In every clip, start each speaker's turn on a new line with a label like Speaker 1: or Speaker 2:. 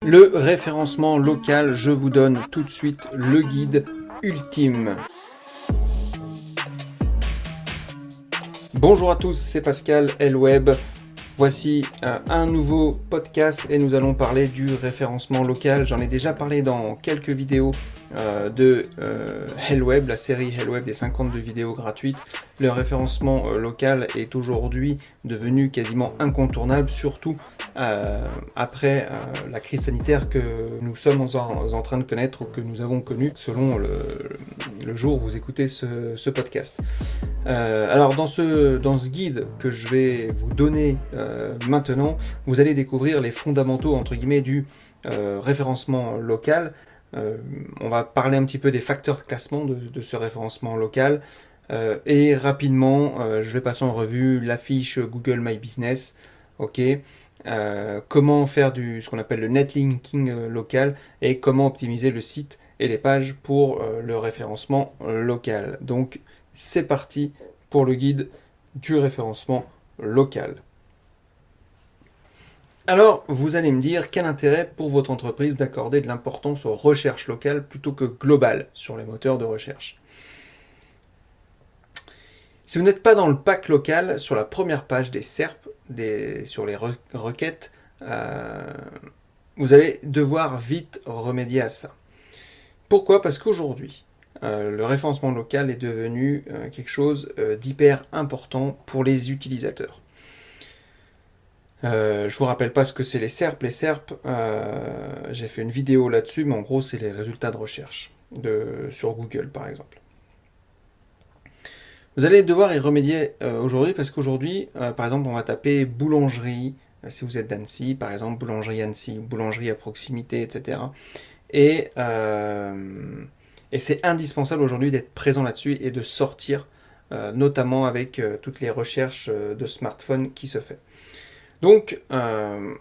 Speaker 1: Le référencement local, je vous donne tout de suite le guide ultime. Bonjour à tous, c'est Pascal Helweb. Voici un nouveau podcast et nous allons parler du référencement local. J'en ai déjà parlé dans quelques vidéos de Helweb, la série Helweb des 52 vidéos gratuites. Le référencement local est aujourd'hui devenu quasiment incontournable, surtout après la crise sanitaire que nous sommes en train de connaître ou que nous avons connue selon le jour où vous écoutez ce podcast. Alors dans ce guide que je vais vous donner maintenant, vous allez découvrir les fondamentaux entre guillemets du référencement local. On va parler un petit peu des facteurs de classement de ce référencement local et rapidement je vais passer en revue l'affiche Google My Business, ok, comment faire ce qu'on appelle le netlinking local et comment optimiser le site et les pages pour le référencement local. Donc c'est parti pour le guide du référencement local. Alors, vous allez me dire, quel intérêt pour votre entreprise d'accorder de l'importance aux recherches locales plutôt que globales sur les moteurs de recherche? Si vous n'êtes pas dans le pack local, sur la première page des SERP, sur les requêtes, vous allez devoir vite remédier à ça. Pourquoi ? Parce qu'aujourd'hui, le référencement local est devenu quelque chose d'hyper important pour les utilisateurs. Je vous rappelle pas ce que c'est les SERP. Les SERP, j'ai fait une vidéo là-dessus, mais en gros, c'est les résultats de recherche sur Google, par exemple. Vous allez devoir y remédier aujourd'hui, parce qu'aujourd'hui, par exemple, on va taper boulangerie, si vous êtes d'Annecy, par exemple, boulangerie Annecy, boulangerie à proximité, etc. Et c'est indispensable aujourd'hui d'être présent là-dessus et de sortir, notamment avec toutes les recherches de smartphones qui se fait. Donc, on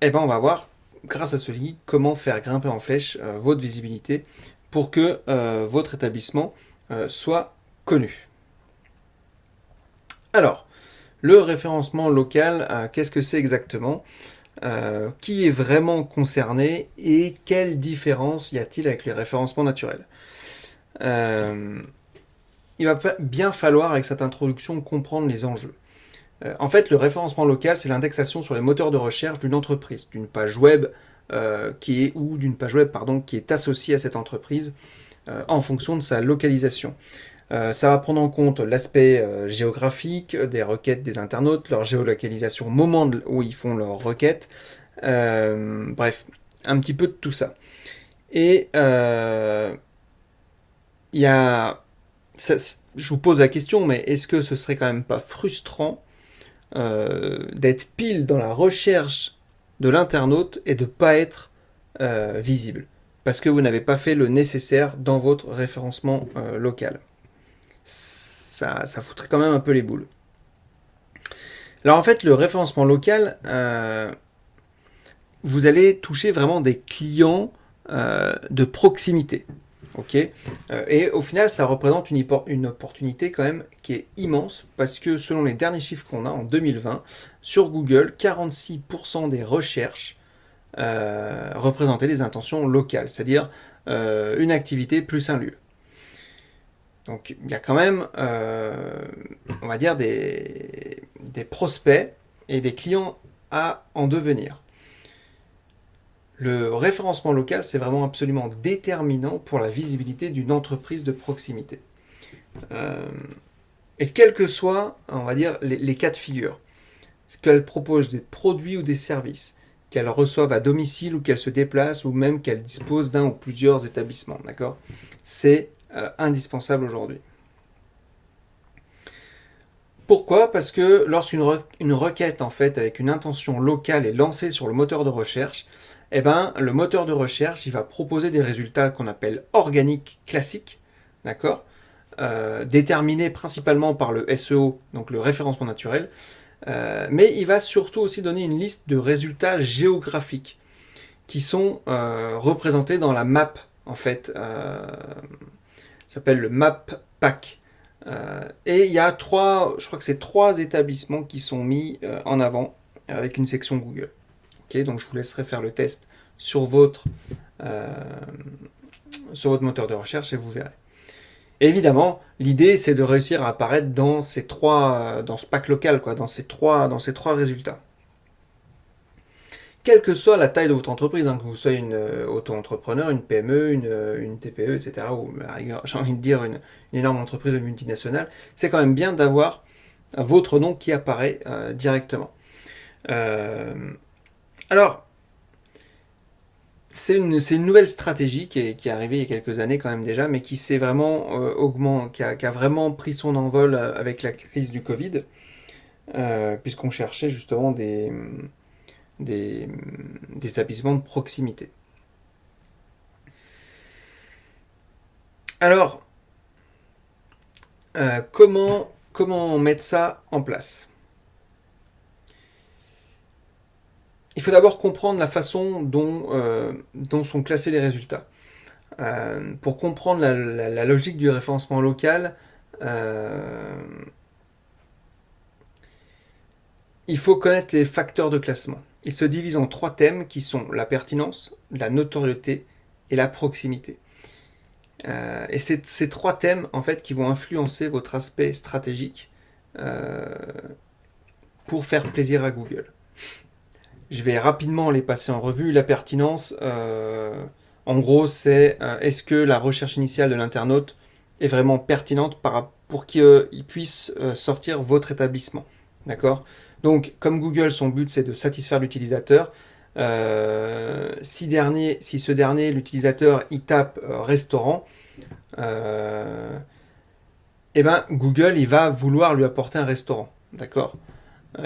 Speaker 1: va voir, grâce à ce guide, comment faire grimper en flèche votre visibilité pour que votre établissement soit connu. Alors, le référencement local, qu'est-ce que c'est exactement ? Qui est vraiment concerné et quelle différence y a-t-il avec les référencements naturels ? Il va bien falloir, avec cette introduction, comprendre les enjeux. En fait, le référencement local, c'est l'indexation sur les moteurs de recherche d'une entreprise, d'une page web qui est associée à cette entreprise en fonction de sa localisation. Ça va prendre en compte l'aspect géographique des requêtes des internautes, leur géolocalisation au moment où ils font leurs requêtes, bref, un petit peu de tout ça. Et je vous pose la question, mais est-ce que ce serait quand même pas frustrant d'être pile dans la recherche de l'internaute et de ne pas être visible parce que vous n'avez pas fait le nécessaire dans votre référencement local. Ça foutrait quand même un peu les boules. Alors en fait, le référencement local, vous allez toucher vraiment des clients de proximité. Okay. Et au final, ça représente une opportunité quand même qui est immense parce que selon les derniers chiffres qu'on a en 2020, sur Google, 46% des recherches représentaient des intentions locales, c'est-à-dire une activité plus un lieu. Donc il y a quand même, on va dire, des prospects et des clients à en devenir. Le référencement local, c'est vraiment absolument déterminant pour la visibilité d'une entreprise de proximité. Et quels que soient, on va dire, les cas de figure, ce qu'elle propose des produits ou des services, qu'elle reçoive à domicile ou qu'elle se déplace ou même qu'elle dispose d'un ou plusieurs établissements, d'accord ? C'est indispensable aujourd'hui. Pourquoi ? Parce que lorsqu'une requête en fait avec une intention locale est lancée sur le moteur de recherche, le moteur de recherche il va proposer des résultats qu'on appelle organiques classiques, d'accord, déterminés principalement par le SEO, donc le référencement naturel, mais il va surtout aussi donner une liste de résultats géographiques qui sont représentés dans la map en fait, ça s'appelle le map pack. Et il y a trois établissements qui sont mis en avant avec une section Google. Okay, donc je vous laisserai faire le test sur votre moteur de recherche et vous verrez. Et évidemment, l'idée c'est de réussir à apparaître dans ce pack local, dans ces trois résultats. Quelle que soit la taille de votre entreprise, que vous soyez une auto-entrepreneur, une PME, une TPE, etc., ou j'ai envie de dire une énorme entreprise multinationale, c'est quand même bien d'avoir votre nom qui apparaît directement. Alors, c'est une nouvelle stratégie qui est arrivée il y a quelques années quand même déjà, mais qui s'est vraiment qui a vraiment pris son envol avec la crise du Covid, puisqu'on cherchait justement des établissements de proximité. Alors, comment mettre ça en place ? Il faut d'abord comprendre la façon dont sont classés les résultats. Pour comprendre la logique du référencement local, il faut connaître les facteurs de classement. Ils se divisent en 3 thèmes qui sont la pertinence, la notoriété et la proximité. Et c'est ces 3 thèmes en fait qui vont influencer votre aspect stratégique pour faire plaisir à Google. Je vais rapidement les passer en revue. La pertinence, en gros, c'est est-ce que la recherche initiale de l'internaute est vraiment pertinente pour qu'il puisse sortir votre établissement. D'accord ? Donc, comme Google, son but, c'est de satisfaire l'utilisateur. Si ce dernier, l'utilisateur, il tape restaurant, Google, il va vouloir lui apporter un restaurant. D'accord ?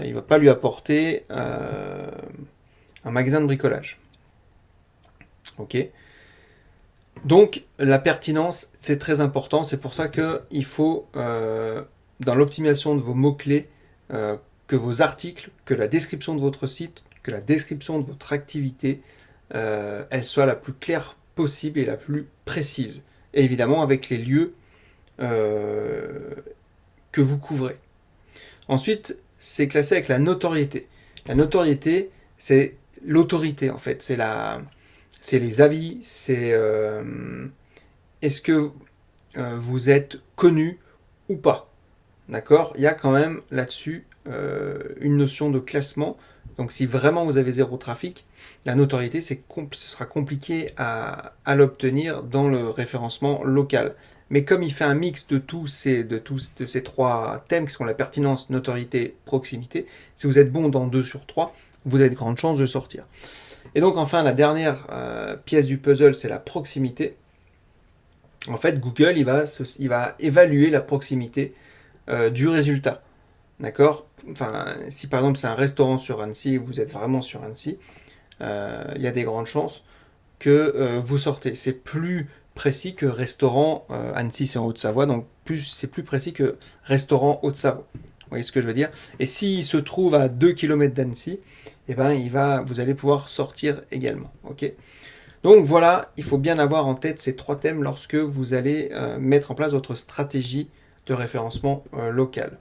Speaker 1: Il ne va pas lui apporter un magasin de bricolage. Ok ? Donc, la pertinence, c'est très important. C'est pour ça qu'il faut, dans l'optimisation de vos mots-clés, que vos articles, que la description de votre site, que la description de votre activité, elle soit la plus claire possible et la plus précise. Et évidemment, avec les lieux que vous couvrez. Ensuite, c'est classé avec la notoriété. La notoriété, c'est l'autorité, en fait. C'est les avis, c'est est-ce que vous êtes connu ou pas. D'accord ? Il y a quand même là-dessus une notion de classement. Donc si vraiment vous avez zéro trafic, la notoriété, ce sera compliqué à l'obtenir dans le référencement local. Mais comme il fait un mix de ces 3 thèmes qui sont la pertinence, notoriété, proximité, si vous êtes bon dans 2 sur 3, vous avez de grandes chances de sortir. Et donc enfin, la dernière pièce du puzzle, c'est la proximité. En fait, Google, il va évaluer la proximité du résultat. D'accord ? Enfin, si par exemple c'est un restaurant sur Annecy, vous êtes vraiment sur Annecy, il y a des grandes chances que vous sortez. C'est plus précis que restaurant Annecy, c'est en Haute-Savoie, donc c'est plus précis que restaurant Haute-Savoie. Vous voyez ce que je veux dire ? Et s'il se trouve à 2 km d'Annecy, vous allez pouvoir sortir également. Okay ? Donc voilà, il faut bien avoir en tête ces 3 thèmes lorsque vous allez mettre en place votre stratégie de référencement local.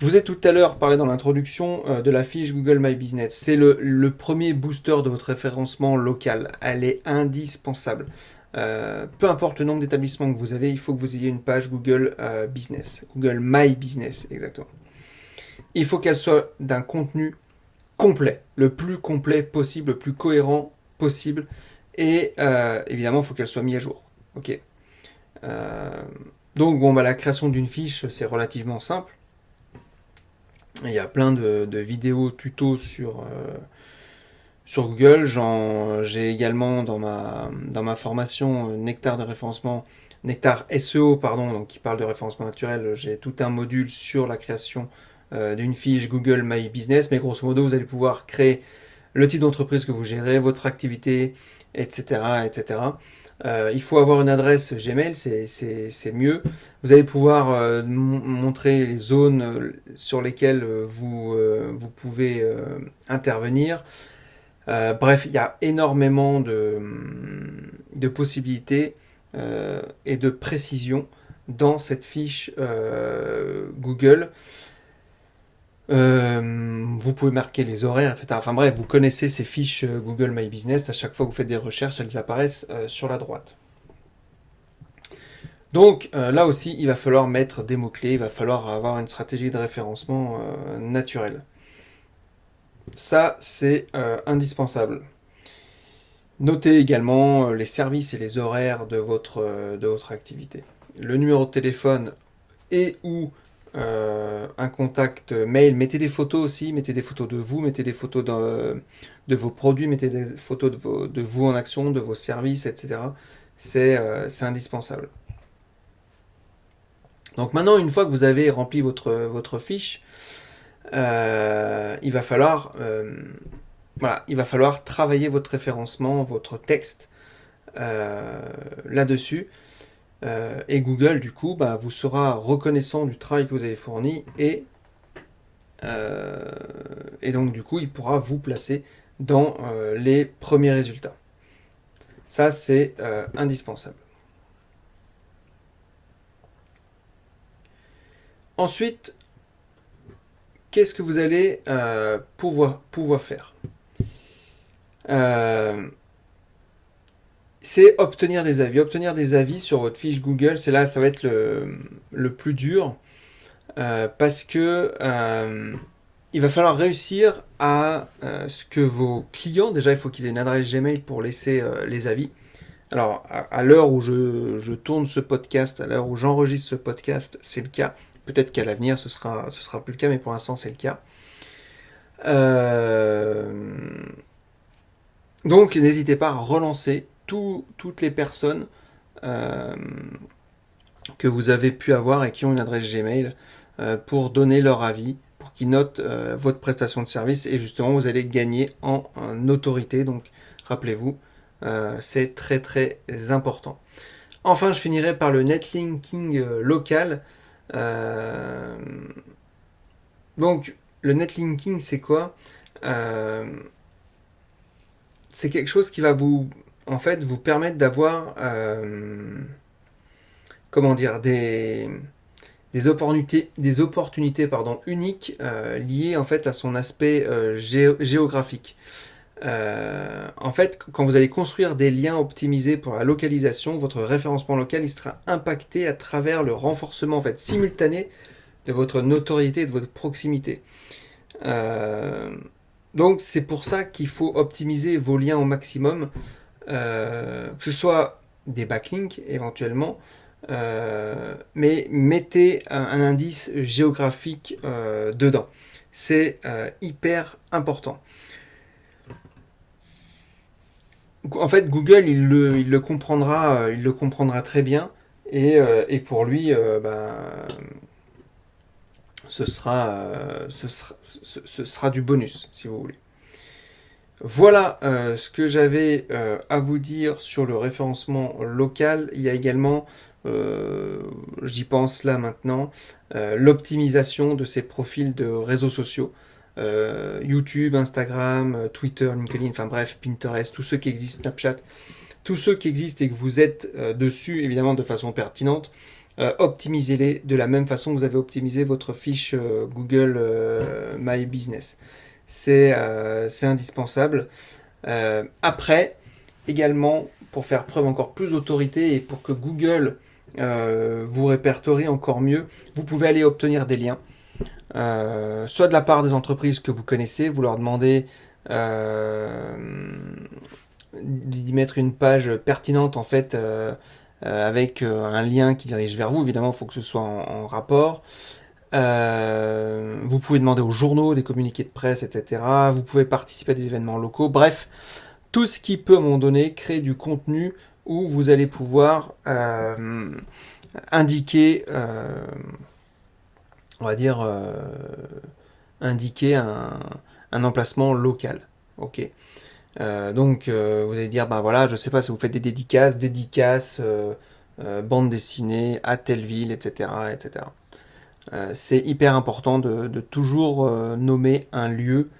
Speaker 1: Je vous ai tout à l'heure parlé dans l'introduction de la fiche Google My Business. C'est le premier booster de votre référencement local. Elle est indispensable. Peu importe le nombre d'établissements que vous avez, il faut que vous ayez une page Google Business. Google My Business, exactement. Il faut qu'elle soit d'un contenu complet, le plus complet possible, le plus cohérent possible. Et évidemment, il faut qu'elle soit mise à jour. Ok. Donc, la création d'une fiche, c'est relativement simple. Il y a plein de vidéos tutos sur Google. J'ai également dans ma formation Nectar de référencement, Nectar SEO, donc qui parle de référencement naturel. J'ai tout un module sur la création d'une fiche Google My Business. Mais grosso modo, vous allez pouvoir créer le type d'entreprise que vous gérez, votre activité, etc. etc. Il faut avoir une adresse Gmail, c'est mieux. Vous allez pouvoir montrer les zones sur lesquelles vous pouvez intervenir. Bref, il y a énormément de possibilités et de précision dans cette fiche Google. Vous pouvez marquer les horaires, etc. Enfin bref, vous connaissez ces fiches Google My Business. À chaque fois que vous faites des recherches, elles apparaissent sur la droite. Donc là aussi, il va falloir mettre des mots-clés, il va falloir avoir une stratégie de référencement naturelle. Ça, c'est indispensable. Notez également les services et les horaires de votre activité. Le numéro de téléphone et ou un contact mail. Mettez des photos aussi, mettez des photos de vous, mettez des photos de vos produits, mettez des photos de vous en action, de vos services, etc. C'est indispensable. Donc maintenant, une fois que vous avez rempli votre fiche, il va falloir travailler votre référencement, votre texte là-dessus. Et Google, du coup, vous sera reconnaissant du travail que vous avez fourni et donc, du coup, il pourra vous placer dans les premiers résultats. Ça, c'est indispensable. Ensuite, qu'est-ce que vous allez pouvoir faire c'est obtenir des avis. Obtenir des avis sur votre fiche Google, c'est là, ça va être le plus dur parce que il va falloir réussir à ce que vos clients, déjà il faut qu'ils aient une adresse Gmail pour laisser les avis. Alors à l'heure où je tourne ce podcast, à l'heure où j'enregistre ce podcast, c'est le cas. Peut-être qu'à l'avenir ce sera plus le cas, mais pour l'instant c'est le cas. Donc n'hésitez pas à relancer toutes les personnes que vous avez pu avoir et qui ont une adresse Gmail pour donner leur avis, pour qu'ils notent votre prestation de service et justement vous allez gagner en autorité. Donc rappelez-vous, c'est très très important. Enfin, je finirai par le netlinking local. Donc le netlinking, c'est quoi c'est quelque chose qui va vous permettre d'avoir des opportunités uniques liées en fait à son aspect géographique. En fait, quand vous allez construire des liens optimisés pour la localisation, votre référencement local il sera impacté à travers le renforcement en fait simultané de votre notoriété et de votre proximité. Donc c'est pour ça qu'il faut optimiser vos liens au maximum, que ce soit des backlinks éventuellement, mais mettez un indice géographique dedans. C'est hyper important. En fait, Google il le comprendra très bien et pour lui, ce sera du bonus, si vous voulez. Voilà ce que j'avais à vous dire sur le référencement local. Il y a également, j'y pense là maintenant, l'optimisation de ces profils de réseaux sociaux. YouTube, Instagram, Twitter, LinkedIn, enfin bref, Pinterest, tous ceux qui existent, Snapchat, tous ceux qui existent et que vous êtes dessus, évidemment de façon pertinente. Optimisez-les de la même façon que vous avez optimisé votre fiche Google My Business. C'est indispensable. Après, également, pour faire preuve encore plus d'autorité et pour que Google vous répertorie encore mieux, vous pouvez aller obtenir des liens. Soit de la part des entreprises que vous connaissez, vous leur demandez d'y mettre une page pertinente en fait avec un lien qui dirige vers vous. Évidemment, il faut que ce soit en rapport. Vous pouvez demander aux journaux, des communiqués de presse, etc. Vous pouvez participer à des événements locaux. Bref, tout ce qui peut à un moment donné créer du contenu où vous allez pouvoir indiquer, indiquer un emplacement local. Ok. Donc vous allez dire, je sais pas si vous faites des dédicaces, bande dessinée à telle ville, etc. etc. C'est hyper important de toujours nommer un lieu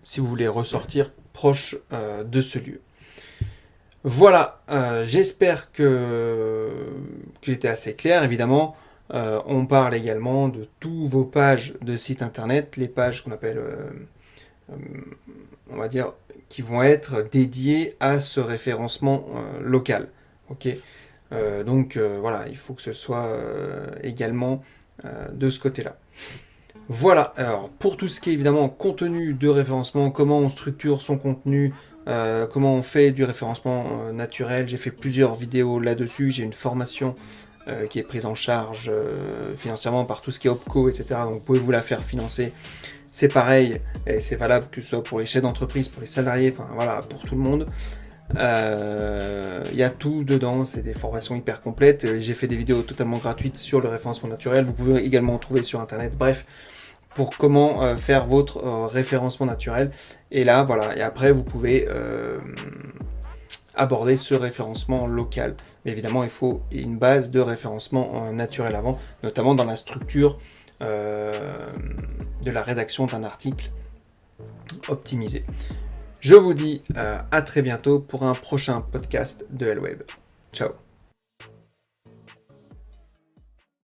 Speaker 1: si vous voulez ressortir proche de ce lieu. Voilà, j'espère que j'étais assez clair. Évidemment, On parle également de tous vos pages de site internet, les pages qu'on appelle, on va dire, qui vont être dédiées à ce référencement local. Ok. Donc voilà, il faut que ce soit également de ce côté-là. Voilà, alors pour tout ce qui est évidemment contenu de référencement, comment on structure son contenu, comment on fait du référencement naturel, j'ai fait plusieurs vidéos là-dessus, j'ai une formation qui est prise en charge financièrement par tout ce qui est OPCO, etc. Donc vous pouvez vous la faire financer, c'est pareil, et c'est valable que ce soit pour les chefs d'entreprise, pour les salariés, enfin voilà, pour tout le monde. Il y a tout dedans, c'est des formations hyper complètes, j'ai fait des vidéos totalement gratuites sur le référencement naturel, vous pouvez également en trouver sur internet, bref, pour comment faire votre référencement naturel. Et là, voilà, et après vous pouvez aborder ce référencement local. Mais évidemment, il faut une base de référencement naturel avant, notamment dans la structure de la rédaction d'un article optimisé. Je vous dis à très bientôt pour un prochain podcast de Helweb. Ciao.